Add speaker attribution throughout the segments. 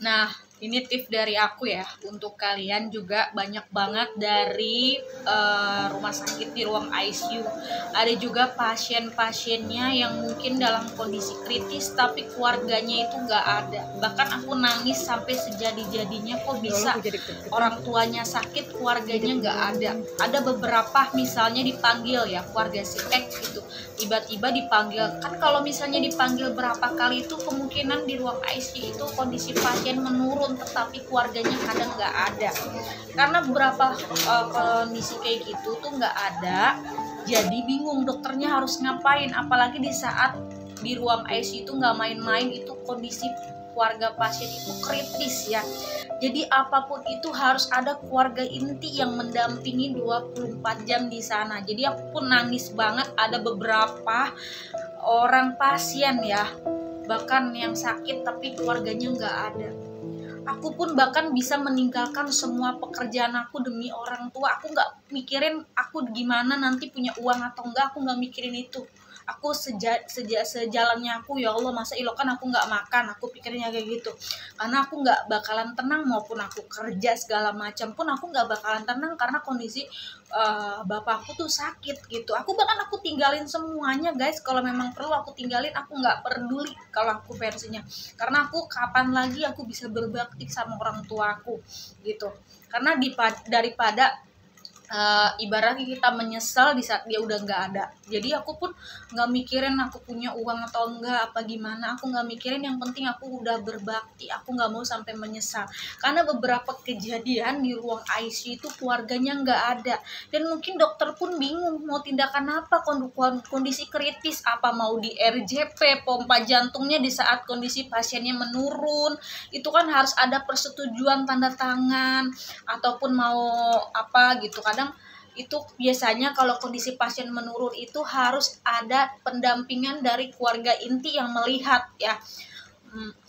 Speaker 1: Nah, ini tips dari aku ya, untuk kalian juga banyak banget dari rumah sakit di ruang ICU. Ada juga pasien-pasiennya yang mungkin dalam kondisi kritis tapi keluarganya itu nggak ada. Bahkan aku nangis sampai sejadi-jadinya, kok bisa orang tuanya sakit keluarganya nggak ada. Ada beberapa misalnya dipanggil ya keluarga si X gitu, tiba-tiba dipanggil. Kan kalau misalnya dipanggil berapa kali itu kemungkinan di ruang ICU itu kondisi pasien menurun, tetapi keluarganya kadang nggak ada. Karena beberapa kondisi kayak gitu tuh nggak ada, jadi bingung dokternya harus ngapain. Apalagi di saat di ruang ICU itu nggak main-main, itu kondisi keluarga pasien itu kritis ya. Jadi apapun itu harus ada keluarga inti yang mendampingi 24 jam di sana. Jadi aku pun nangis banget, ada beberapa orang pasien ya, bahkan yang sakit tapi keluarganya nggak ada. Aku pun bahkan bisa meninggalkan semua pekerjaan aku demi orang tua. Aku nggak mikirin aku gimana nanti punya uang atau enggak, aku nggak mikirin itu. Aku sejalannya aku, ya Allah masa ilokan aku nggak makan, aku pikirnya kayak gitu. Karena aku nggak bakalan tenang, maupun aku kerja segala macam pun aku nggak bakalan tenang karena kondisi bapakku tuh sakit gitu. Aku bahkan aku tinggalin semuanya guys, kalau memang perlu aku tinggalin, aku nggak peduli kalau aku versinya. Karena aku kapan lagi aku bisa berbakti sama orang tua aku gitu. Karena daripada ibaratnya kita menyesal di saat dia udah nggak ada. Jadi aku pun nggak mikirin aku punya uang atau enggak apa gimana, aku nggak mikirin, yang penting aku udah berbakti, aku nggak mau sampai menyesal. Karena beberapa kejadian di ruang ICU itu keluarganya nggak ada, dan mungkin dokter pun bingung mau tindakan apa. Kondisi kritis, apa mau di RJP pompa jantungnya di saat kondisi pasiennya menurun, itu kan harus ada persetujuan tanda tangan, ataupun mau apa gitu. Kadang itu biasanya kalau kondisi pasien menurun itu harus ada pendampingan dari keluarga inti yang melihat ya.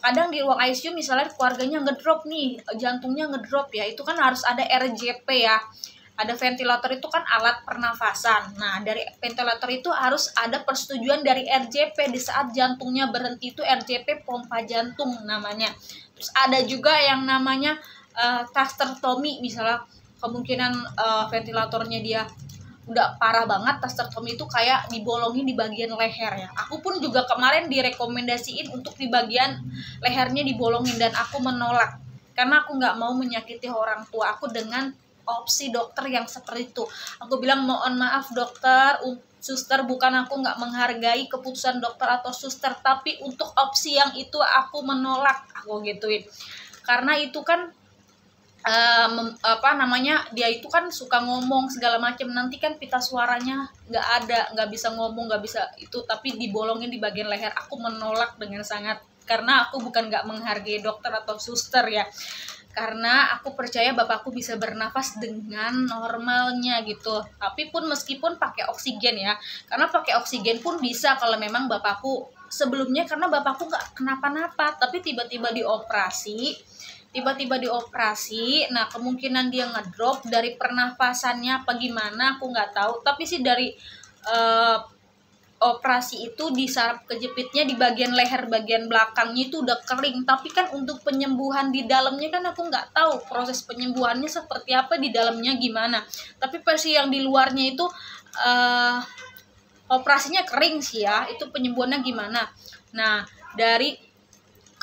Speaker 1: Kadang di ruang ICU misalnya keluarganya ngedrop nih, jantungnya ngedrop ya, itu kan harus ada RJP ya. Ada ventilator, itu kan alat pernafasan. Nah, dari ventilator itu harus ada persetujuan dari RJP di saat jantungnya berhenti, itu RJP pompa jantung namanya. Terus ada juga yang namanya tracheostomy, misalnya kemungkinan ventilatornya dia udah parah banget, tracheostomy itu kayak dibolongin di bagian leher ya. Aku pun juga kemarin direkomendasiin untuk di bagian lehernya dibolongin, dan aku menolak karena aku nggak mau menyakiti orang tua aku dengan opsi dokter yang seperti itu. Aku bilang mohon maaf dokter, suster, bukan aku nggak menghargai keputusan dokter atau suster, tapi untuk opsi yang itu aku menolak, aku gituin. Karena itu kan dia itu kan suka ngomong segala macam, nanti kan pita suaranya nggak ada, nggak bisa ngomong, nggak bisa itu, tapi dibolongin di bagian leher. Aku menolak dengan sangat, karena aku bukan nggak menghargai dokter atau suster ya, karena aku percaya bapakku bisa bernafas dengan normalnya gitu. Tapi pun meskipun pakai oksigen ya, karena pakai oksigen pun bisa kalau memang bapakku sebelumnya, karena bapakku nggak kenapa-napa tapi tiba-tiba dioperasi, nah kemungkinan dia ngedrop dari pernafasannya apa gimana aku nggak tahu, tapi sih dari operasi itu di saraf kejepitnya di bagian leher bagian belakangnya itu udah kering. Tapi kan untuk penyembuhan di dalamnya kan aku nggak tahu proses penyembuhannya seperti apa, di dalamnya gimana. Tapi versi yang di luarnya itu operasinya kering sih ya, itu penyembuhannya gimana. Nah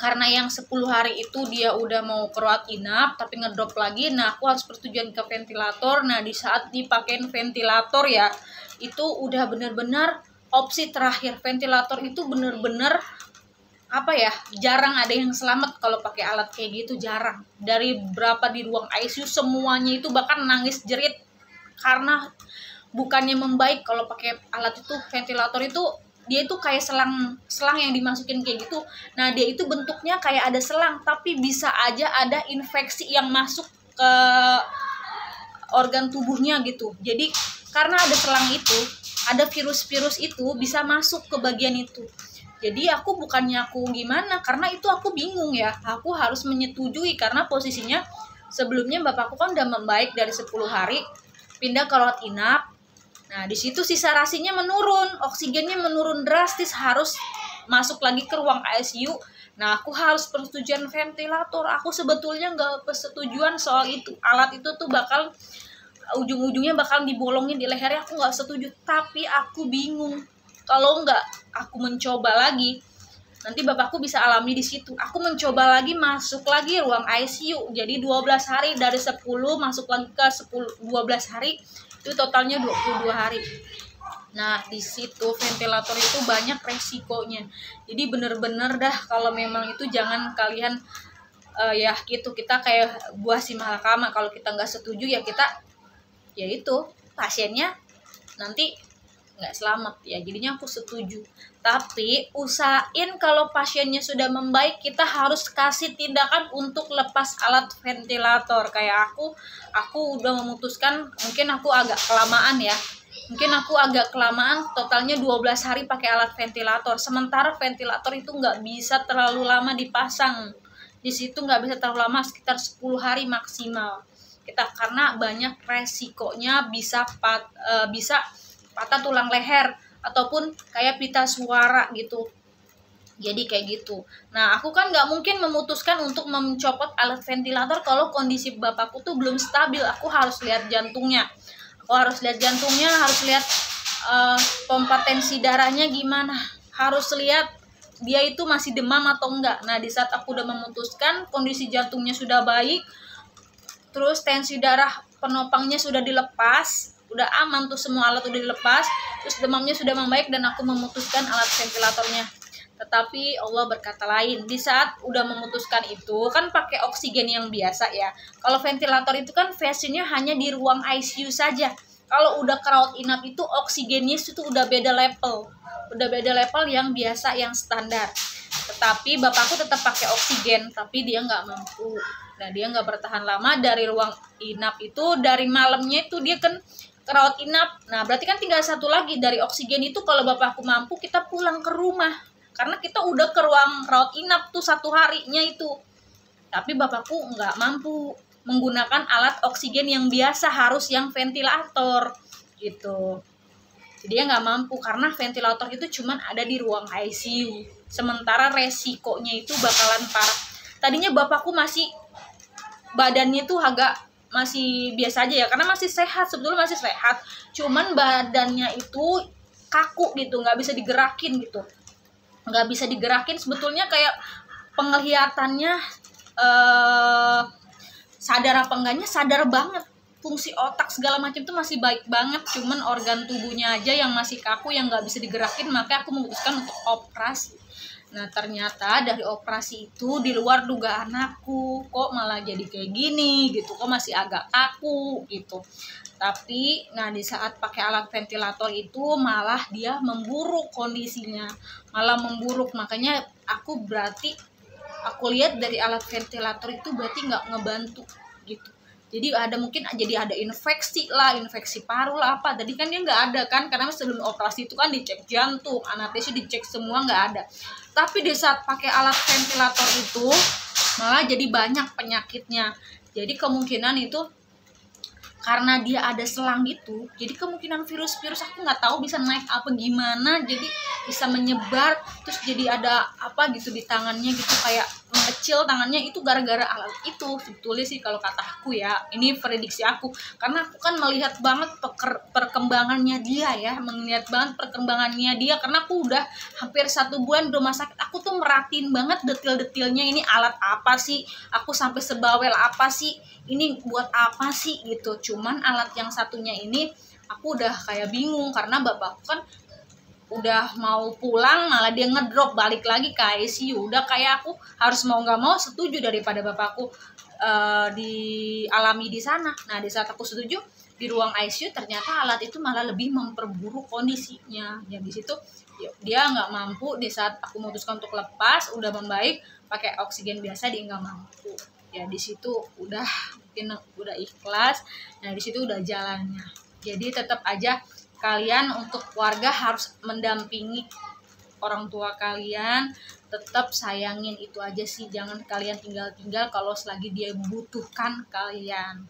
Speaker 1: karena yang 10 hari itu dia udah mau kerawat inap tapi ngedrop lagi, nah aku harus persetujuan ke ventilator. Nah di saat dipakein ventilator ya, itu udah bener-bener opsi terakhir. Ventilator itu bener-bener apa ya, jarang ada yang selamat kalau pakai alat kayak gitu, jarang. Dari berapa di ruang ICU semuanya itu bahkan nangis jerit, karena bukannya membaik kalau pakai alat itu. Ventilator itu dia itu kayak selang yang dimasukin kayak gitu. Nah dia itu bentuknya kayak ada selang, tapi bisa aja ada infeksi yang masuk ke organ tubuhnya gitu. Jadi karena ada selang itu, ada virus-virus itu bisa masuk ke bagian itu. Jadi aku bukannya aku gimana, karena itu aku bingung ya, aku harus menyetujui karena posisinya sebelumnya bapakku kan udah membaik dari 10 hari, pindah ke rawat inap. Nah, di situ sisa rasinya menurun, oksigennya menurun drastis, harus masuk lagi ke ruang ICU. Nah, aku harus persetujuan ventilator. Aku sebetulnya nggak persetujuan soal itu. Alat itu tuh bakal ujung-ujungnya bakal dibolongin di lehernya, aku nggak setuju. Tapi aku bingung. Kalau nggak aku mencoba lagi, nanti bapakku bisa alami di situ. Aku mencoba lagi, masuk lagi ruang ICU. Jadi 12 hari, dari 10 masuk lagi ke 12 hari, itu totalnya 22 hari. Nah, di situ ventilator itu banyak resikonya. Jadi bener-bener dah, kalau memang itu jangan kalian ya gitu, kita kayak buah si malakama. Kalau kita nggak setuju ya kita, ya itu pasiennya nanti nggak selamat ya. Jadinya aku setuju. Tapi usahain kalau pasiennya sudah membaik, kita harus kasih tindakan untuk lepas alat ventilator. Kayak aku udah memutuskan, mungkin aku agak kelamaan ya. Mungkin aku agak kelamaan, totalnya 12 hari pakai alat ventilator. Sementara ventilator itu nggak bisa terlalu lama dipasang. Di situ nggak bisa terlalu lama, sekitar 10 hari maksimal. Karena banyak resikonya, bisa patah tulang leher ataupun kayak pita suara gitu. Jadi kayak gitu. Nah, aku kan nggak mungkin memutuskan untuk mencopot alat ventilator kalau kondisi bapakku tuh belum stabil. Aku harus lihat jantungnya. Harus lihat pompa tensi darahnya gimana. Harus lihat dia itu masih demam atau enggak. Nah, di saat aku udah memutuskan kondisi jantungnya sudah baik, terus tensi darah penopangnya sudah dilepas, udah aman tuh, semua alat udah dilepas, terus demamnya sudah membaik, dan aku memutuskan alat ventilatornya. Tetapi Allah berkata lain. Di saat udah memutuskan itu, kan pakai oksigen yang biasa ya. Kalau ventilator itu kan versinya hanya di ruang ICU saja. Kalau udah rawat inap itu oksigennya itu udah beda level. Udah beda level yang biasa, yang standar. Tetapi bapakku tetap pakai oksigen, tapi dia nggak mampu. Nah, dia nggak bertahan lama dari ruang inap itu. Dari malamnya itu dia kan rawat inap. Nah, berarti kan tinggal satu lagi dari oksigen itu. Kalau bapakku mampu, kita pulang ke rumah. Karena kita udah ke ruang rawat inap tuh 1 harinya itu. Tapi bapakku nggak mampu menggunakan alat oksigen yang biasa, harus yang ventilator gitu. Jadi dia nggak mampu karena ventilator itu cuman ada di ruang ICU. Sementara resikonya itu bakalan parah. Tadinya bapakku badannya tuh agak masih biasa aja ya, karena masih sehat, sebetulnya masih sehat. Cuman badannya itu kaku gitu, nggak bisa digerakin gitu. Nggak bisa digerakin, sebetulnya kayak penglihatannya sadar apa enggaknya, sadar banget, fungsi otak segala macam tuh masih baik banget, cuman organ tubuhnya aja yang masih kaku, yang nggak bisa digerakin. Makanya aku memutuskan untuk operasi. Nah, ternyata dari operasi itu di luar dugaan aku, kok malah jadi kayak gini gitu, kok masih agak kaku gitu. Tapi, nah di saat pakai alat ventilator itu malah dia memburuk kondisinya, malah memburuk. Makanya aku lihat dari alat ventilator itu berarti nggak ngebantu gitu. Jadi mungkin ada infeksi paru lah apa. Tadi kan dia nggak ada kan, karena sebelum operasi itu kan dicek jantung, anestesi dicek semua, nggak ada. Tapi di saat pakai alat ventilator itu malah jadi banyak penyakitnya. Jadi kemungkinan itu karena dia ada selang gitu, jadi kemungkinan virus-virus aku nggak tahu bisa naik apa gimana, jadi bisa menyebar, terus jadi ada apa gitu di tangannya gitu, kayak mengecil tangannya, itu gara-gara alat itu sebetulnya sih kalau kata aku ya. Ini prediksi aku karena aku kan melihat banget perkembangannya dia ya, karena aku udah hampir 1 bulan di rumah sakit. Aku tuh merhatiin banget detail-detailnya, ini alat apa sih, aku sampai sebawel apa sih, ini buat apa sih gitu. Cuman alat yang satunya ini aku udah kayak bingung, karena bapakku kan udah mau pulang malah dia ngedrop balik lagi ke ICU. Udah kayak aku harus mau nggak mau setuju daripada bapakku dialami di sana. Nah, di saat aku setuju di ruang ICU, ternyata alat itu malah lebih memperburuk kondisinya. Ya di situ dia nggak mampu. Di saat aku memutuskan untuk lepas, udah membaik, pakai oksigen biasa, dia nggak mampu. Ya di situ mungkin udah ikhlas. Nah, di situ udah jalannya. Jadi tetap aja kalian untuk keluarga harus mendampingi orang tua kalian, tetap sayangin, itu aja sih. Jangan kalian tinggal kalau selagi dia butuhkan kalian.